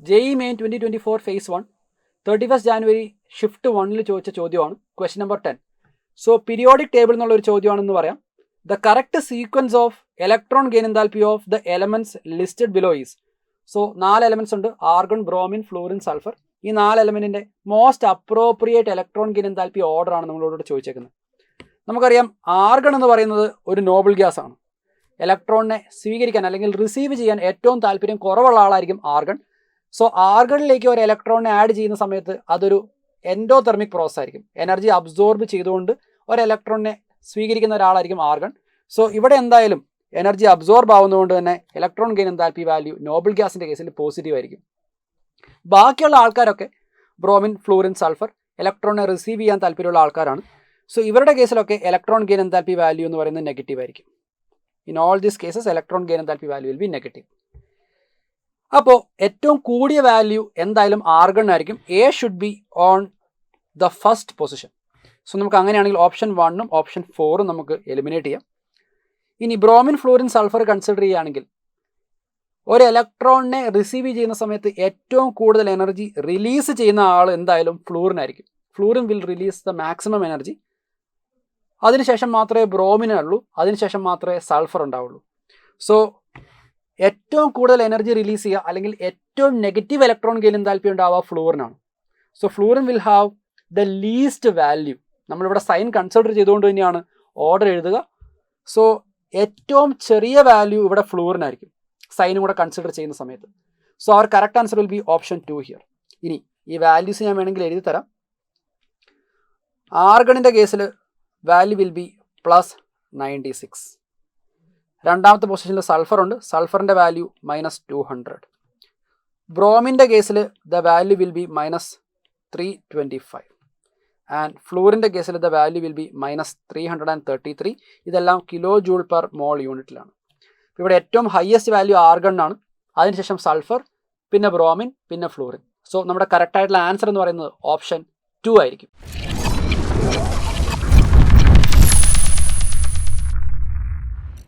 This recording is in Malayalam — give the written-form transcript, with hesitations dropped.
JEE Main 2024 Phase 1 31st January Shift 1 ചോദിച്ച ചോദ്യമാണ്. Question number 10. So periodic table എന്നുള്ള ഒരു ചോദ്യമാണെന്ന് പറയാം. The correct sequence of electron gain enthalpy of the elements listed below is. So 4 elements ഉണ്ട്: ആർഗൺ, ബ്രോമിൻ, ഫ്ലൂറിൻ, സൾഫർ. ഈ 4 എലമെന്റിന്റെ most appropriate electron gain enthalpy order ആണ് നമ്മളോട് ചോദിച്ചേക്കുന്നത്. നമുക്കറിയാം ആർഗൺ എന്ന് പറയുന്നത് ഒരു നോബിൾ ഗ്യാസ് ആണ്. ഇലക്ട്രോണിനെ സ്വീകരിക്കാൻ അല്ലെങ്കിൽ റിസീവ് ചെയ്യാൻ ഏറ്റവും താല്പര്യം കുറവുള്ള ആളായിരിക്കും ആർഗൺ. സോ ആർഗണിലേക്ക് ഒരു ഇലക്ട്രോണിനെ ആഡ് ചെയ്യുന്ന സമയത്ത് അതൊരു എൻഡോതെർമിക് പ്രോസസ് ആയിരിക്കും. എനർജി അബ്സോർബ് ചെയ്തുകൊണ്ട് ഒരു ഇലക്ട്രോണിനെ സ്വീകരിക്കുന്ന ഒരാളായിരിക്കും ആർഗൺ. സോ ഇവിടെ എന്തായാലും എനർജി അബ്സോർബ് ആവുന്നതുകൊണ്ട് തന്നെ electron gain enthalpy value Noble ഗ്യാസിൻ്റെ കേസിൽ പോസിറ്റീവ് ആയിരിക്കും. ബാക്കിയുള്ള ആൾക്കാരൊക്കെ ബ്രോമിൻ, ഫ്ലൂറിൻ, സൾഫർ ഇലക്ട്രോണിനെ റിസീവ് ചെയ്യാൻ താല്പര്യമുള്ള ആൾക്കാരാണ്. സോ ഇവരുടെ കേസിലൊക്കെ ഇലക്ട്രോൺ ഗെയിൻ എൻതാൽപ്പി വാല്യൂ എന്ന് പറയുന്നത് നെഗറ്റീവ് ആയിരിക്കും. In all these cases electron gain enthalpy value will B negative. അപ്പോൾ ഏറ്റവും കൂടിയ വാല്യൂ എന്തായാലും ആർഗൺ ആയിരിക്കും. A should be on the first position. So നമുക്ക് അങ്ങനെയാണെങ്കിൽ ഓപ്ഷൻ 1ഉം ഓപ്ഷൻ 4ഉം നമുക്ക് എലിമിനേറ്റ് ചെയ്യാം. ഇനി ബ്രോമിൻ, ഫ്ലൂറിൻ, സൾഫർ കൺസിഡർ ചെയ്യുകയാണെങ്കിൽ ഒരു ഇലക്ട്രോണിനെ റിസീവ് ചെയ്യുന്ന സമയത്ത് ഏറ്റവും കൂടുതൽ എനർജി റിലീസ് ചെയ്യുന്ന ആൾ എന്തായാലും ഫ്ലൂറിൻ ആയിരിക്കും. Fluorine will release the maximum energy. അതിനുശേഷം മാത്രമേ ബ്രോമിനുള്ളൂ, അതിനുശേഷം മാത്രമേ സൾഫർ ഉണ്ടാവുള്ളൂ. സോ ഏറ്റവും കൂടുതൽ എനർജി റിലീസ് ചെയ്യുക അല്ലെങ്കിൽ ഏറ്റവും നെഗറ്റീവ് ഇലക്ട്രോൺ ഗെയിൻ എൻതാൽപ്പി ഉണ്ടാവുക ഫ്ലൂറിനാണ്. So fluorine will have the least value. നമ്മളിവിടെ സൈൻ കൺസിഡർ ചെയ്തുകൊണ്ട് തന്നെയാണ് ഓർഡർ എഴുതുക. സോ ഏറ്റവും ചെറിയ വാല്യൂ ഇവിടെ ഫ്ലൂറിനായിരിക്കും, സൈനും കൂടെ കൺസിഡർ ചെയ്യുന്ന സമയത്ത്. So our correct answer will be option 2 here. ഇനി ഈ വാല്യൂസ് ഞാൻ വേണമെങ്കിൽ എഴുതി തരാം. ആർഗണിൻ്റെ കേസിൽ വാല്യൂ വിൽ ബി +96. രണ്ടാമത്തെ പൊസിഷനിൽ സൾഫർ ഉണ്ട്. സൾഫറിൻ്റെ വാല്യൂ -200. ബ്രോമിൻ്റെ കേസിൽ the value will be -325. And ഫ്ലൂറിൻ്റെ കേസിൽ ദ വാല്യൂ വിൽ ബി -333. ഇതെല്ലാം കിലോ ജൂൾ പെർ മോൾ യൂണിറ്റിലാണ്. ഇവിടെ ഏറ്റവും ഹയസ്റ്റ് വാല്യൂ ആർഗണിനാണ്, അതിനുശേഷം സൾഫർ, പിന്നെ ബ്രോമിൻ, പിന്നെ ഫ്ലൂറിൻ. സോ നമ്മുടെ കറക്റ്റായിട്ടുള്ള ആൻസർ എന്ന് പറയുന്നത് ഓപ്ഷൻ 2 ആയിരിക്കും.